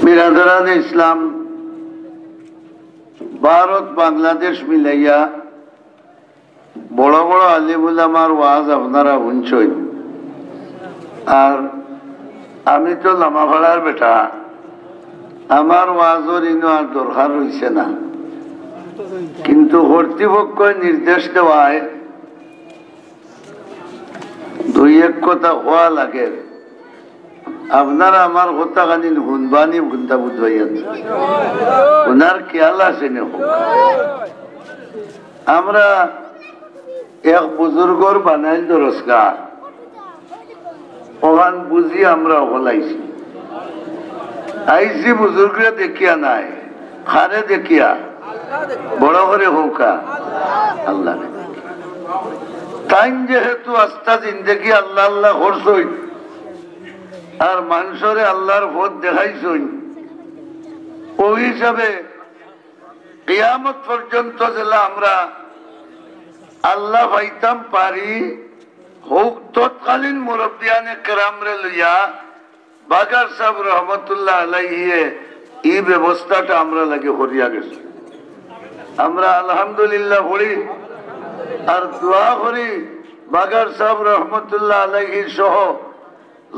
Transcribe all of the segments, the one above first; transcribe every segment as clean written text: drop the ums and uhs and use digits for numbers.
বিরাদরান ইসলাম ভারত বাংলাদেশ মিলাইয়া বড় বড় আলিম উলামার ওয়াজ আপনারা শুনছই। আর আমি তো লামাভাড়ার বেটা, আমার ওয়াজের ইনো আর দরকার হইছে না, কিন্তু কর্তৃপক্ষ নির্দেশ দেওয়ায় দুই এক কথা হওয়া লাগে। আপনারা আমার কথা খানি শুনবানি শুনতা বুঝবাইয়া, ওনার খেয়াল আছে না। আমরা এক বুজুর্গর বানাইল দরজগাহ ওখান বুঝি আমরা ওলাইছি আইসি বুজুর্গরা দেখিয়া নাই, খারে দেখিয়া বড় করে হৌকা আল্লাহ তাই যেহেতু আস্থা জিন্দেগি আল্লাহ আল্লাহ করছই আর মানুষরে আল্লাহর ভোট দেখাইছই, ওই হিসাবে কিয়ামত পর্যন্ত যেলা আমরা আল্লাহ পাইতাম পারি হোক তৎকালীন মুরব্বিয়ানে কেরামরে লইয়া বাগার সাহেব রহমতুল্লাহ আলাইহিয়ে এই ব্যবস্থাটা আমরা লাগে করিয়া গেছি। আমরা আলহামদুলিল্লাহ পড়ি আর দোয়া করি বাগার সাহেব রহমতুল্লাহ আলাইহি সহ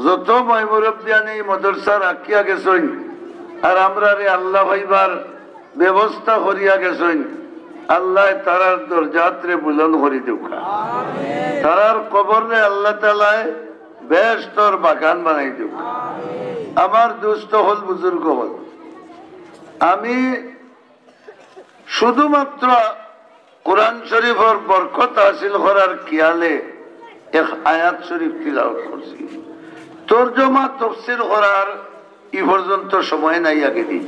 যত মই মুরব্বিয়ানে মাদ্রাসা রাখিয়া গেছেন আর আমরা রে আল্লাহ ভাইবার ব্যবস্থা করিয়া গেছেন। আল্লাহ তারার দরজাত্রে বুলন্দ করে দেব, তারার কবরে আল্লাহ তাআলা বেহেশতের বাগান বানাই দেব। আমার দুস্থ হল বুজুর্গ হল, আমি শুধুমাত্র কোরআন শরীফের বরকত হাসিল করার খেয়ালে এক আয়াত শরীফ তিলাওয়াত করছি। তরজমা তাফসীর করার এই পর্যন্ত সময় নাই। আগে দিই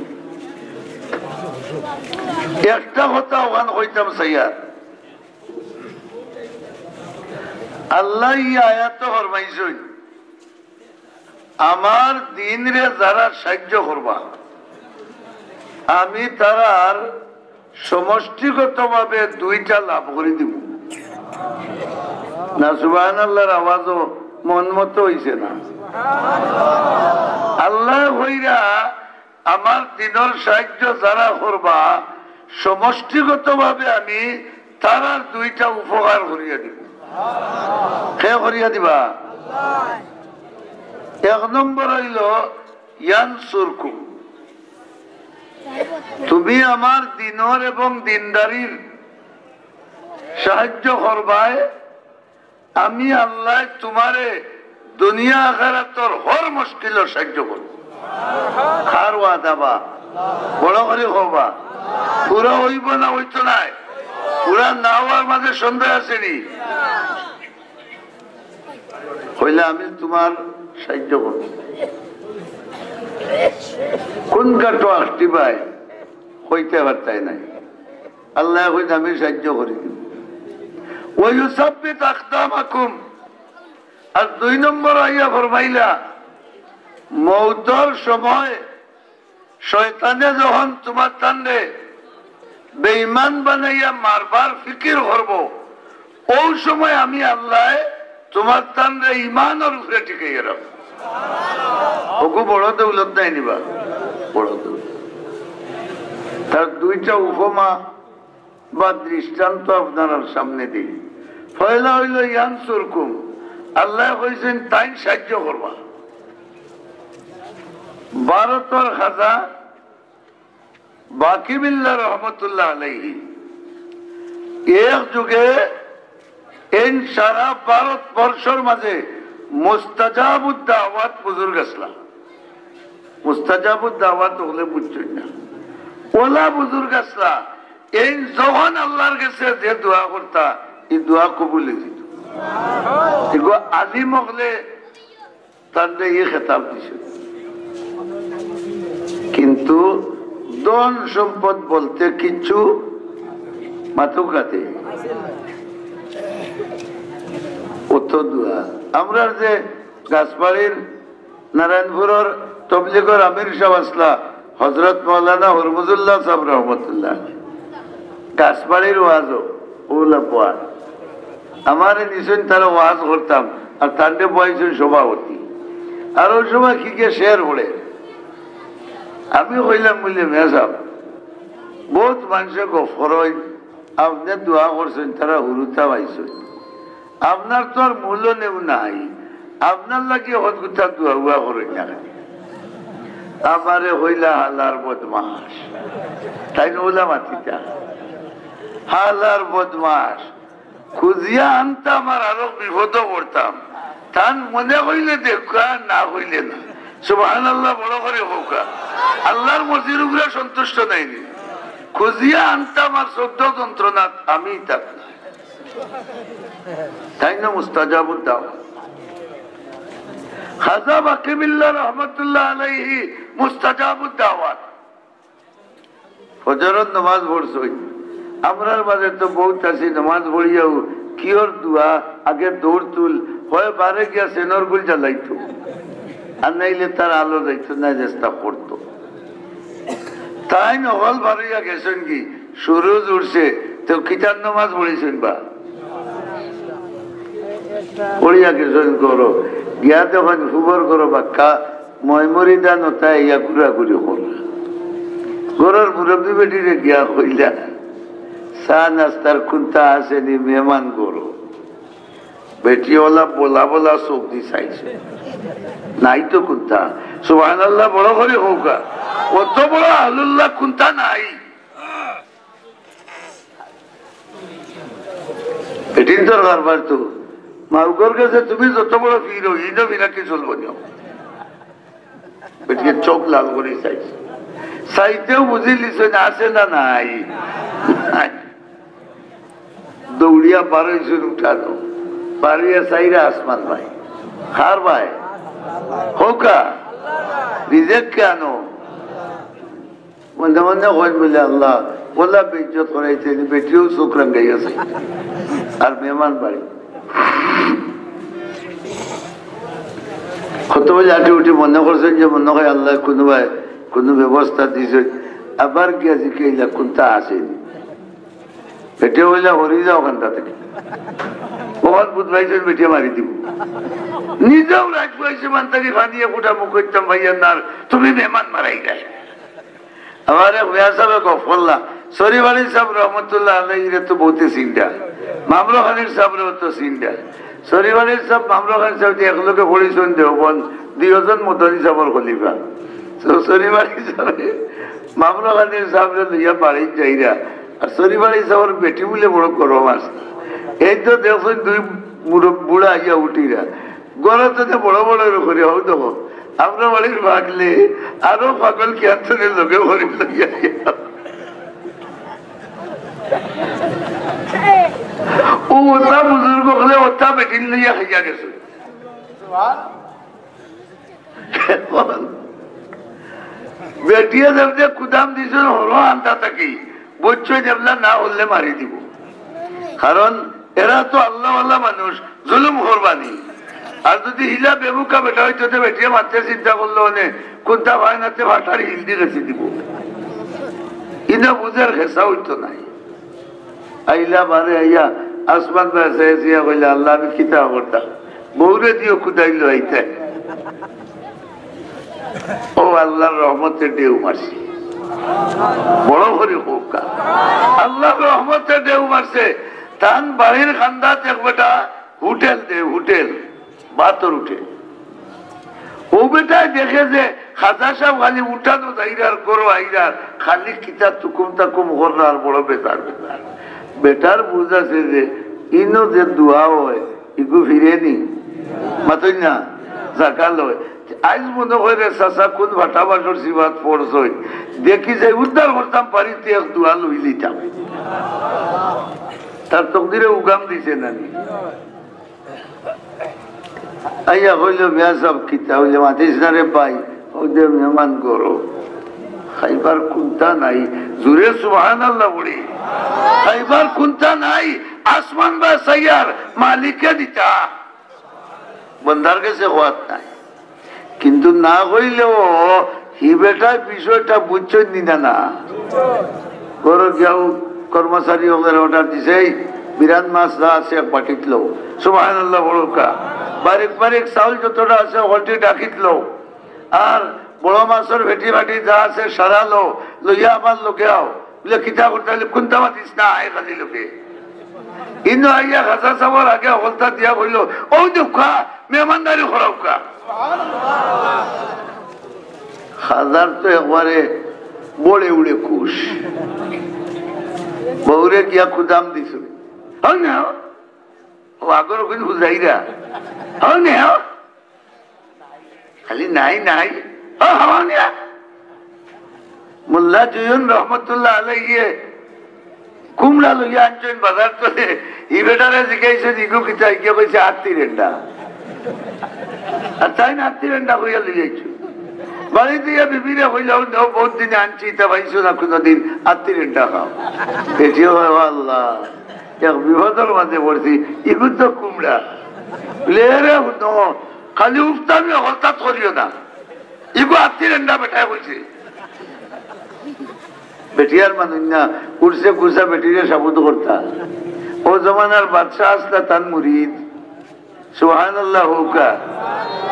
একটা কথা ওখান হইতাম সাইয়া, আল্লাহ আয়াত ফরমাইছেন আমার দিন রে যারা সাহায্য করবা আমি তারার সমষ্টিগত ভাবে দুইটা লাভ করে দিব না। সুবহানাল্লাহর আওয়াজও মন মতো হইছে না। আল্লাহ হইরা আমার দিনের সাহায্য যারা করবা সমষ্টিগত ভাবে আমি তারার দুইটা উপকার করিয়া দিব। কে করিয়া দিবা? এক নম্বর হইল ইয়ানসুরকুম, তুমি আমার দিনের এবং দিনদারির সাহায্য করবায় আমি আল্লাহ তোমারে দুনিয়া আখিরাতের হর মুশকিলের সাহায্য করব। খারওয়া দাবা বড় করে হবা, পুরা হইব না হইতো নাই, পুরা না হওয়ার মাঝে সন্দেহ আসেনি, হইলে আমি তোমার সাহায্য করব। কোন কাটো আসতে পাই হইতে পারতাই নাই, আল্লাহ হইতে আমি সাহায্য করি দিব। ওই সাব্বিত আকদামাকুম, আর দুই নম্বর আইয়া ফরমাইলা মৌতর সময় শয়তানে যখন তোমার টানে বেঈমান বানাইয়া মারবার ফিকির করবো, ওই সময় আমি আল্লাহ তোমার টানে ইমানের উপরে টিকাইয়া রাখবো। ওকে বড় দৌলত নাই নিবা, বড় দৌলত। তার দুইটা উপমা বা দৃষ্টান্ত আপনার সামনে দিই। পয়লা হইল ইয়ানসুরকুম, আল্লাহ কইছেন তাই সাহায্য করবা। ভারতের খাজা বাকিবিল্লাহ রহমতুল্লাহ আলাইহি এক যুগে এই সারা ভারতবর্ষের মাঝে মুস্তাজাবুদ দাওয়াত বুজুর্গ আসলাম। মুস্তাজাবুদ দাওয়াত হলে বুঝছেন না, ওলা বুজুর্গ আসলা এই যখন আল্লাহর কাছে যে দোয়া করতা এই দোয়া কবুল দিত। আলিম হলে তার ইয়ে খেতাব দিছে, কিন্তু ধন সম্পদ বলতে কিছু মাতুকাতে অত দোয়া। আমরা যে গাছবাড়ির নারায়ণপুরের তবলিগের আমির সাহেব আসলা হজরত মৌলানা হরমুজুল্লাহ সাহেব রহমতুল্লাহ, গাছবাড়ির ওয়াজও ওগুলা পোয়া আমার নিশ্চয় তারা ওয়াজ করতাম আর তান্ডে বয়সের সভাপতি। আর ওই সময় কি কে শেয়ার পড়ে আমি কইলাম বলে মেয়া সাহেব বহুত মানুষে গফর আপনি দোয়া করছেন তারা হুরুতা পাইছেন আপনার তো আর মূল্য নেব নাই আপনার লাগে হদগুতা দোয়া উয়া করেন না আমারে হইলা হালার বদমাস তাই নইলা মাতিটা হালার বদমাস খুঁজিয়া আনতাম আর আরো বিপদ করতাম তান মনে হইলে দেখা না হইলে না সুবহানাল্লাহ বড় করে হোক আল্লাহর মর্জির উপরে সন্তুষ্ট নাইনি খুঁজিয়া আনতাম আর শব্দ যন্ত্রণা আমি তাক না তাই না মুস্তাজাবুদ দাওয়াত খাজা বাকিবিল্লাহ রহমতুল্লাহ আলাইহি মুস্তাজাবুদ দাওয়াত ফজরের নামাজ পড়ছই আমরার মাঝে তো বহুত আছি নামাজ পড়িয়াও কিয়র দোয়া আগে দৌড় তুল হয় বারে গিয়া সেনর গুল জ্বালাইতো আর নাইলে তার আলো যাইতো না চেষ্টা করতো তাই নহল বাড়িয়া গেছেন কি সুরজ উঠছে তো কিতার নামাজ পড়েছেন বা পড়িয়া গেছেন করো গিয়া তখন খবর করো বাক্কা ময়মরি দান তাই ইয়া ঘুরা ঘুরি করল ঘরের মুরব্বী বেটিরে গিয়া হইলা চা নাস্তার কুন্তা আসেনি মেহমান করো বেটিওয়ালা বলা বলা সবজি চাইছে নাই তো কুন্তা সুবহানাল্লাহ বড় করে হোক অত বড় আলুল্লাহ কুন্তা নাই এটির দরকার তো মাউকর কাছে তুমি যত বড় ফির ইনো বিনাকে চলবো নিও বেটিকে চোখ লাল করে চাইছে চাইতেও বুঝি লিছেন আছে না নাই দৌড়িয়া পারইছেন উঠানো পারিয়া চাইরা আসমান ভাই খার ভাই হোকা রিজেক কেন মধ্যে মধ্যে হয় বলে আল্লাহ বলা বেইজ্জত করাইছে বেটিও চোখ রাঙ্গাইয়াছে আর মেহমান বাড়ি কত বলে আটে উঠে মনে করছেন যে মনে হয় আল্লাহ কোনো ব্যবস্থা দিয়েছে আবার গিয়া জিজ্ঞাসা কোনটা আসেনি বেটে হইলা হরি যাও ওখানটা থেকে বহুত বুধবাইছেন বেটিয়ে মারি দিব নিজেও রাজ পাইছে মান তাকে ফাঁদিয়ে ফুটা মুখ করতাম ভাইয়ার না তুমি মেহমান মারাই গায় আমার সাহেব গফল্লা শরীফ সাহেব রহমতুল্লাহ আলাইহির তো বহুতে সিনটা মামরো খানির সাহেবের তো সিনটা শরীফ সাহেব মামরো খান সাহেব একলোকে পড়েছেন দেওবন 2 জন মদনী সাহেবের খলিফা শরীফ সাহেব মামরো খানির সাহেবের লইয়া বাড়ি যাইরা আর শরীফ সাহেবের বেটি বলে বড় গরম আছে এই তো দেখছেন 2 বুড়া আইয়া উঠিরা গড়ে তো বড় বড় করে হোক দেখো আমরা বাড়ির ভাগলে আরো পাগল ক্যান্সারের লোকে ভরি লইয়া ও ওটা বুজুর্গ হলে ওটা বেটিন লইয়া খাইয়া গেছে বেটিয়া যেমন কুদাম দিছ হলো আনতা থাকি বুঝছো যেমন না হলে মারি দিব কারণ এরা তো আল্লাহ আল্লাহ মানুষ জুলুম করবানি আর যদি হিলা বেবুকা বেটা হইতো বেটিয়ে মারতে চিন্তা করলো মানে কোনটা ভাই নাতে ভাটার হিল দিয়ে রেখে দিব ইনা বুঝার খেসা হইতো নাই আইলা মারে আইয়া আসমান বেসা কইলে আল্লাহ আমি খিতা করতাম বৌরে দিও খুদাইলো আইতে ও আল্লাহর রহমতে ঢেউ মারছি বড় করে হোক আল্লাহর রহমতে ঢেউ মারছে তান বাড়ির খান্দা এক বেটা হোটেল দে হোটেল বাতর উঠে ও বেটায় দেখে যে খাজা সাহেব খালি উঠানো যাইরার করো আইরার খালি কিতা তুকুম তাকুম করার বড় বেতার বেটার বুঝ আছে যে ইনো যে দোয়া হয় ইগু ফিরে নি মাতই না জাকাল হয় আজ মনে করে চাষা কোন ভাটা বাসর সিবাত পড়ছ দেখি যে উদ্ধার করতাম পারিতে এক দোয়া লই লিতাম তার তকদিরে উগাম দিছে নানি আইয়া হইল মেয়া সব কিতা হইলে মাতিস না রে পাই ওদের মেহমান করো খাইবার কুন্তা নাই জুড়ে সুবহানাল্লাহ বলি খাইবার কুন্তা নাই আসমান বা সাইয়ার মালিকে দিতা বন্দার কাছে হওয়ার নাই কিন্তু না হইলেও হি বেটার বিষয়টা বুঝছেন নিনা না করো যাও কর্মচারী ওদের অর্ডার দিছে বিরান মাছ আছে পাঠিতলো সুবহানাল্লাহ বড়কা বারিক বারিক চাউল যতটা আছে হলটি ডাকিতলো আর বড় মাছের ভেটি ভাটি যা আছে সারা লো লইয়া আমার লোকে আও বলে কিতা করতে হলে কোনটা মাতিস না আয় খালি লোকে কিন্তু আইয়া খাসা চাবার আগে হলতা দিয়া বলল ও দুঃখা মেহমানদারি খরকা খাজার তো একবারে বড়ে উড়ে খুশ বউরে গিয়া খুদাম দিছ হও না ও আগর কিন্তু বুঝাইরা হও না খালি নাই নাই হওয়া নিয়া মোল্লা জয়ন রহমতুল্লাহ আলাইহি কুমড়া লইয়া আনছেন বাজার চলে ই বেটারে জিজ্ঞাসা দিগু কিতা গিয়ে কইছে আত্মীর এন্ডা আর তাই না আত্মীর এন্ডা কইয়া লইয়াইছো বাড়ি দিয়া বিবিরে হইলেও বহুত দিনে আনছি তা ভাইছো না কোনোদিন আত্মীর এন্ডা খাও এটিও আল্লাহ এক বিপদের মাঝে পড়ছি ইগুন তো কুমড়া লেরে খালি উফতামি হঠাৎ করিও না ইগু আত্মীর এন্ডা বেটায় কইছে বেটিয়ার মানুষ না উঠছে কুসা বেটিরে সাবুত করতা ও জমানার বাদশাহ আসলা তান মুরিদ সুবহানাল্লাহ হুকা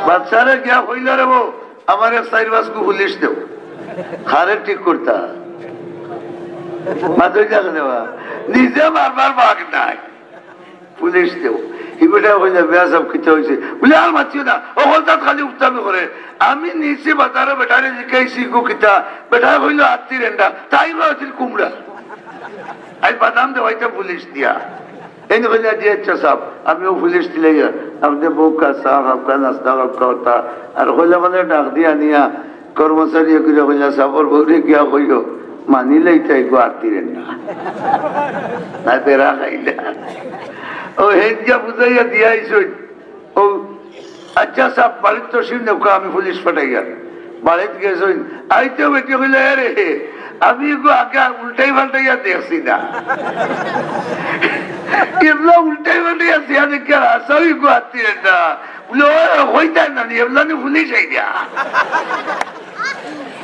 বাদশারে গিয়া কইল রে বউ আমার চাইর বাসকু পুলিশ দেও খারে ঠিক করতা মাথা দেখা দেওয়া নিজে বারবার বাঘ নাই পুলিশ দেও ইবেটা হইলে বেয়া সব খিতে হয়েছে বলে আর মাতিও না ও হলতাত খালি উত্তামি করে আমি নিচে বাজারে বেটারে জিজ্ঞাসি গো কিতা বেটা হইলো আত্মীর এন্ডা তাই হয়েছিল কুমড়া আই বাদাম দেওয়াইতে পুলিশ দিয়া এই হইলে দিয়ে ইচ্ছা সাপ আমিও পুলিশ দিলে আপনি বউ কা সাহ আপকা নাস্তা আপকা হতা আর হইলে মানে ডাক দিয়া নিয়া কর্মচারী করে হইলে সাপর বউরে গিয়া হইল মানিলেই তাই গো আত্মীর এন্ডা না তেরা খাইলা ও হেজিয়া বুঝাইয়া দিয়াইছ ও আচ্ছা সাহেব বাড়ির তো শিব নৌকা আমি পুলিশ পাঠাইয়া বাড়িতে গেছ আইতেও বেটি হইলে রে আমি আগে উল্টাই পাল্টাইয়া দেখছি না এমলা উল্টাই পাল্টাইয়া দিয়া দেখি আর আসাই গো আত্মীয় না বলে ও হইতাই না এমলা নি পুলিশ আইয়া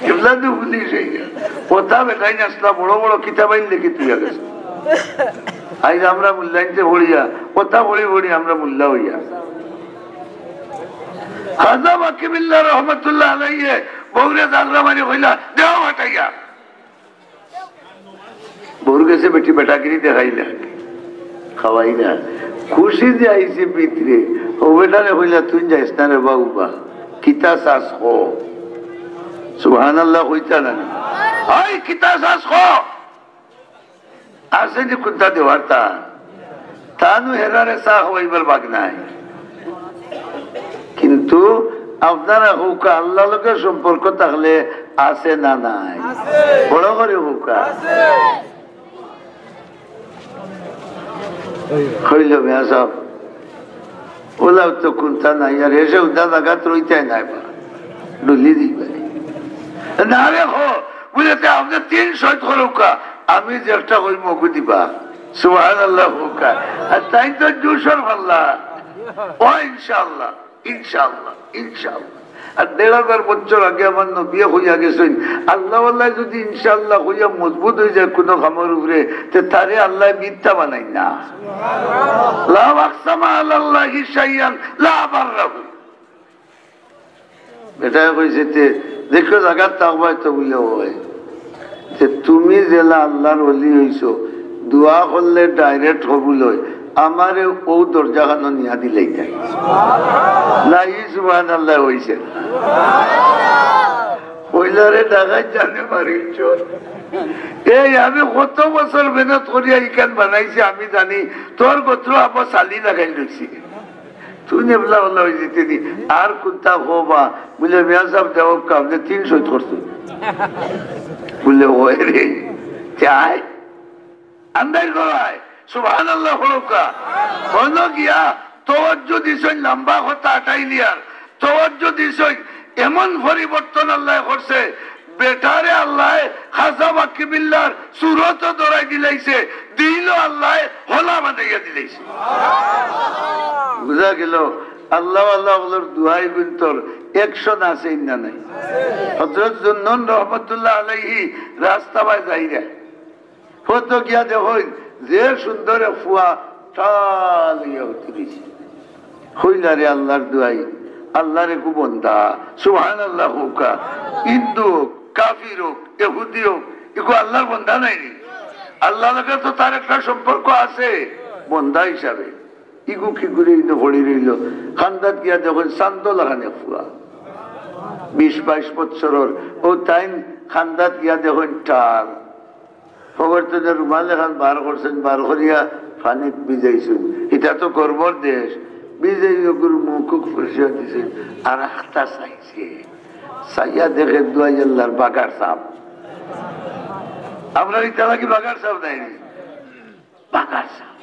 এমলা নি পুলিশ আইয়া কথা বেটাই আসলা বড় বড় কিতাবাইন লিখি তুই গেছ আজ আমরা মূল্যায়নতে ভরিয়া কথা ভরি ভরি আমরা মূল্যা হইয়া খাজা বাকিবিল্লাহ রহমতুল্লাহ আলাইহি বউরে জাগরা মারি হইলা দেও হটাইয়া বউর কাছে বেটি বেটাগিরি দেখাইলা খাওয়াইলা খুশি যে আইসি পিতরে ও বেটারে হইলা তুই যাইস না রে বাবুবা কিতা শ্বাস হো সুবহানাল্লাহ হইতা না আই কিতা শ্বাস হো আসে যে কুত্তা দেওয়ার তানু হেরারে চা হইবার বাগ নাই কিন্তু আপনারা হুকা আল্লাহ লোকের সম্পর্ক থাকলে আছে না নাই বড় করে হুকা হইল মেয়া সব ওলাও তো কুন্তা নাই আর এসে উদা জাগাত রইতে নাই বা ডুলি দিবে না রে হো বুঝতে আপনি 300 করুকা আমি যে একটা কই মগু দিবা সুবহানাল্লাহ হুকা আর তাই তো জুসর ভাল্লা ও ইনশাআল্লাহ ইনশাআল্লাহ ইনশাআল্লাহ আর 1500 বছর আগে আমার নবী হইয়া গেছেন আল্লাহ আল্লাহ যদি ইনশাআল্লাহ হইয়া মজবুত হয়ে যায় কোনো কামের উপরে তে তারে আল্লাহ মিথ্যা বানাই না লা আকসামা আলাল্লাহি শাইয়ান লা বাররাহু বেটা কইছে দেখো জায়গা তাকবা তো বলে হয় যে তুমি জেলা আল্লাহর ওলি হইছো দোয়া করলে ডাইরেক্ট কবুল হয় আমারে ও দরজা খানো নিয়া দিলেই তাই নাই সুবহানাল্লাহ হইছে কইলারে ঢাকায় জানে মারিছ এই আমি কত বছর মেহনত করিয়া ইকান বানাইছি আমি জানি তোর গোত্র আবার চালি লাগাই লইছি তুই নেবলা বলা হয়েছে তিনি আর কোনটা হবা বলে মিয়া সাহেব দেব কামনে 300 করছো বলে ওই রে চাই আন্দাজ করায় সুবহানাল্লাহ হলকা হলো গিয়া তওয়াজ্জু দিছই লম্বা কথা আটাইলিয়ার তওয়াজ্জু দিছই এমন পরিবর্তন আল্লাহ করছে বেটারে আল্লাহ খাজা বাকিবিল্লাহর সুরত দরাই দিলাইছে দিল আল্লাহ হলা বানাইয়া দিলাইছে বুঝা গেল আল্লাহ আল্লাহ বলার দুয়াই গুন্তর 100 আছে না নাই হযরত জুন্নুন রহমাতুল্লাহ আলাইহি রাস্তায় যাইরা ফটো গিয়া দেখো যে সুন্দর ফুয়া টাল ইয়া উঠেছে হইলারে আল্লাহর দুয়াই আল্লাহর একু বন্ধা সুবহানাল্লাহ হুকা হিন্দু হোক কাফির হোক ইহুদি হোক এগু আল্লাহর বন্ধা নাই নি আল্লাহ লগে তো তার একটা সম্পর্ক আছে বন্ধা হিসাবে ইগু কি করে পড়ি রইল খান্দাত গিয়া যখন চান্দ লাগানে ফুয়া 20-22 বছরের ও তাই খান্দাত গিয়া দেখুন টাল খবর তো রুমাল এখন বার করছেন বার করিয়া পানিত ভিজাইছেন এটা তো গর্বর দেশ বিজয় গুরু মুখ পরিষ্কার দিয়েছেন আর একটা চাইছে চাইয়া দেখে দুয়াই আল্লাহর বাগার সাপ আমরা এটা নাকি বাগার সাপ দেয়নি বাগার সাপ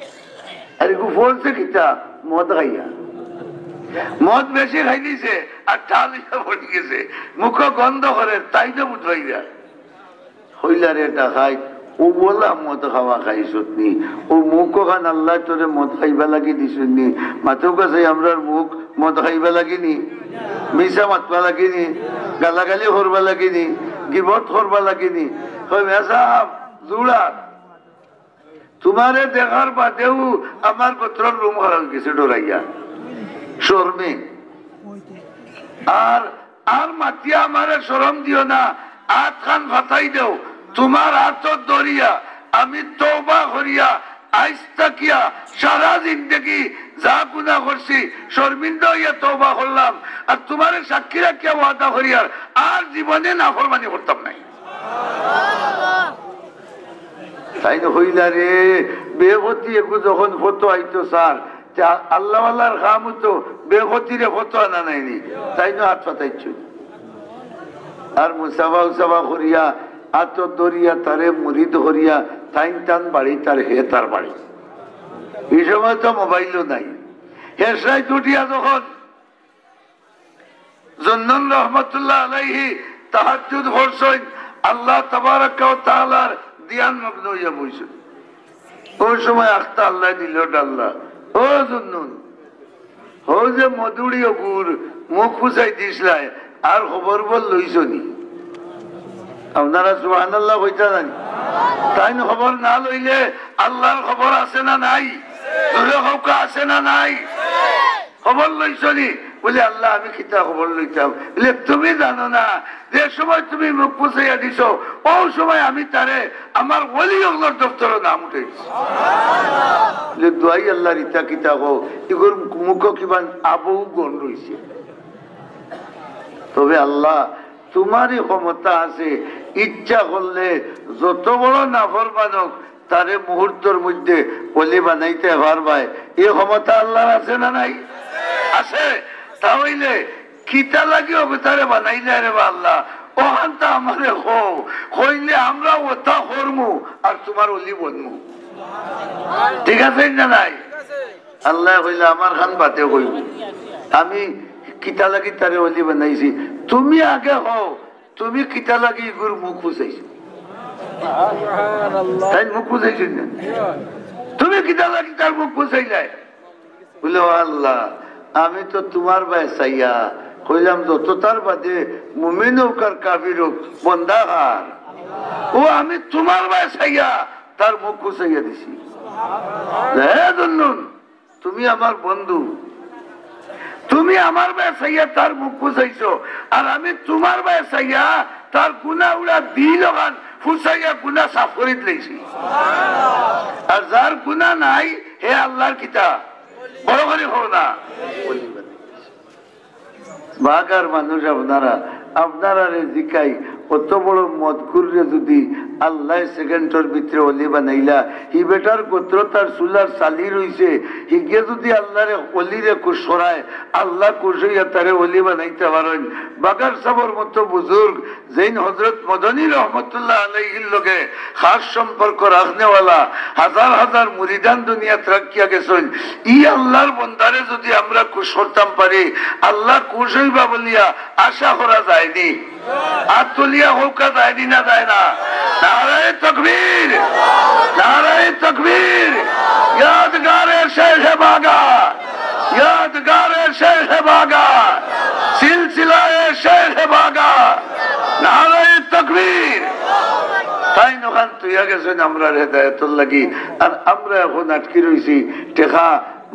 আর একটু বলছে কিতা মদ খাইয়া মদ বেশি খাই দিছে আর ঢাল পড়ে গেছে মুখ গন্ধ করে তাই তো বুঝবাইরা হইলার এটা খাই ও বলা মদ খাওয়া খাইছত নি ও মুখ খান আল্লাহ তোরে মদ খাইবা লাগি দিছুন নি মাথো কাছে আমরা মুখ মদ খাইবা লাগিনি মিশা মাতবা লাগিনি গালাগালি করবা লাগিনি গিবত করবা লাগিনি কই মেসাব জুড়া তোমারে দেখার বাদেও আমার গোত্রর রুম হারান গেছে ডরাইয়া শর্মে আর আর মাতিয়া আমারে শরম দিও না আট খান ফাটাই দেও তোমার হাত দরিয়া আমি তওবা করিয়া আইজ তাকিয়া সারা জিন্দগি যা গুনাহ করছি শর্মিন্দা হইয়া তওবা করলাম আর তোমারে সাক্ষী রাখিয়া ওয়াদা করিয়ার আর জীবনে নাফরমানি করতাম নাই তাই না হইলা রে বেগতি একু যখন ফটো আইতো স্যার আল্লাহ আল্লাহর কাম হতো বেগতিরে ফটো আনা নাইনি তাই না হাত পাতাইছ আর মুসাফা উসাফা করিয়া হাত দরিয়া তারে মুরিদ করিয়া টাইন টান বাড়ি তার হে তার বাড়ি এই সময় তো মোবাইলও নাই হেসরাই দুটিয়া যখন জন্নন রহমতুল্লাহ আলাইহি তাহাজ্জুদ পড়ছেন আল্লাহ তাবারাকা ওয়া তাআলার ধ্যান মগ্ন হইয়া বইছেন ওই সময় আখতা আল্লাহ দিল ডাল্লা ও জন্নন ও যে মধুড়ি গুড় মুখ পুষাই দিসলাই আর খবর বল লইছনি আপনারা সুবহানাল্লাহ কইতা জানি তাই খবর না লইলে আল্লাহর খবর আছে না নাই তোরে হকা আছে না নাই খবর লইছনি বলে আল্লাহ আমি কিতা খবর লইতাম বলে তুমি জানো না যে সময় তুমি মুখ পুষাইয়া দিছ ও সময় আমি তারে আমার ওলি আল্লাহর দপ্তরের নাম উঠাইছি দোয়াই আল্লাহর ইতা কিতা কো এগুর মুখ কিমান আবু গণ রইছে তবে আল্লাহ তোমারই ক্ষমতা আছে ইচ্ছা করলে যত বড় নাফরমান হোক তারে মুহূর্তের মধ্যে ওলি বানাইতে পারবাই এই ক্ষমতা আল্লাহর আছে না নাই আছে তাহলে কিতা লাগে তারে বানাইলে রে আল্লাহ ওখানটা আমারে হইলে আমরা ওটা করমু আর তোমার ওলি বনমু ঠিক আছে না নাই আল্লাহ হইলে আমার খান বাতে কইব আমি কিতা লাগি তারে ওলি বানাইছি তুমি আগে হও তুমি কিতা লাগি গুরু মুখ বুঝাইছো তাই মুখ বুঝাইছো না তুমি কিতা লাগি তার মুখ বুঝাইলাই বলে আল্লাহ আমি তো তোমার ভাই চাইয়া কইলাম যত তার বাদে মুমিন হোক আর কাফির হোক বন্দা হার ও আমি তোমার ভাই চাইয়া তার মুখ বুঝাইয়া দিছি তুমি আমার বন্ধু তুমি আমার বেসাইয়া তার মুখ বুঝাইছো আর আমি তোমার বেসাইয়া তার গুনা উড়া দিল গান ফুসাইয়া গুনা সাফ করে দিয়েছি আর যার গুনা নাই হে আল্লাহর কিতাব বড় করে হো না বাগার মানুষ আপনারা আপনারা জিকাই কত বড় মদকুরে যদি আল্লাহ সেকেন্ডের ভিতরে অলি বানাইলা হি বেটার গোত্র তার চুলার চালি রইছে হিগে যদি আল্লাহরে অলিরে কুসরায় আল্লাহ কুসইয়া তারে অলি বানাইতে পারেন বাগার সাবর মতো বুজুর্গ যেইন হযরত মদনী রহমতুল্লাহ আলাইহির লগে খাস সম্পর্ক রাখনেওয়ালা হাজার হাজার মুরিদান দুনিয়াত রাখিয়া গেছেন ই আল্লাহর বন্দারে যদি আমরা কুসরতাম পারি আল্লাহ কুসইবা বলিয়া আশা করা যায়নি আতুলিয়া হোকা যায়নি না যায় না নারায়ে তাকবীর নারায়ে তাকবীর ইয়াদগারে শেখ বাগা ইয়াদগারে শেখ বাগা সিলসিলায়ে শেখ বাগা নারায়ে তাকবীর তাই নখান তুইয়া গেছেন আমরা হেদায়েতুল লাগি আর আমরা এখন আটকি রইছি টেকা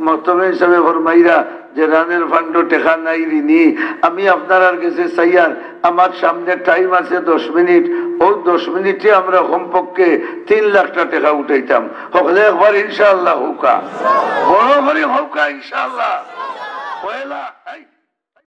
মতবে হিসাবে ফরমাইরা যে রানের ফান্ড টেকা নাই ঋণী, আমি আপনার কাছে চাইয়ার আমার সামনে টাইম আছে 10 মিনিট, ও 10 মিনিটে আমরা কমপক্ষে 3 লাখ টাকা উঠাইতাম। হলে একবার ইনশাআল্লাহ হোকা, বড় করে হোকা ইনশাআল্লাহ। পয়লা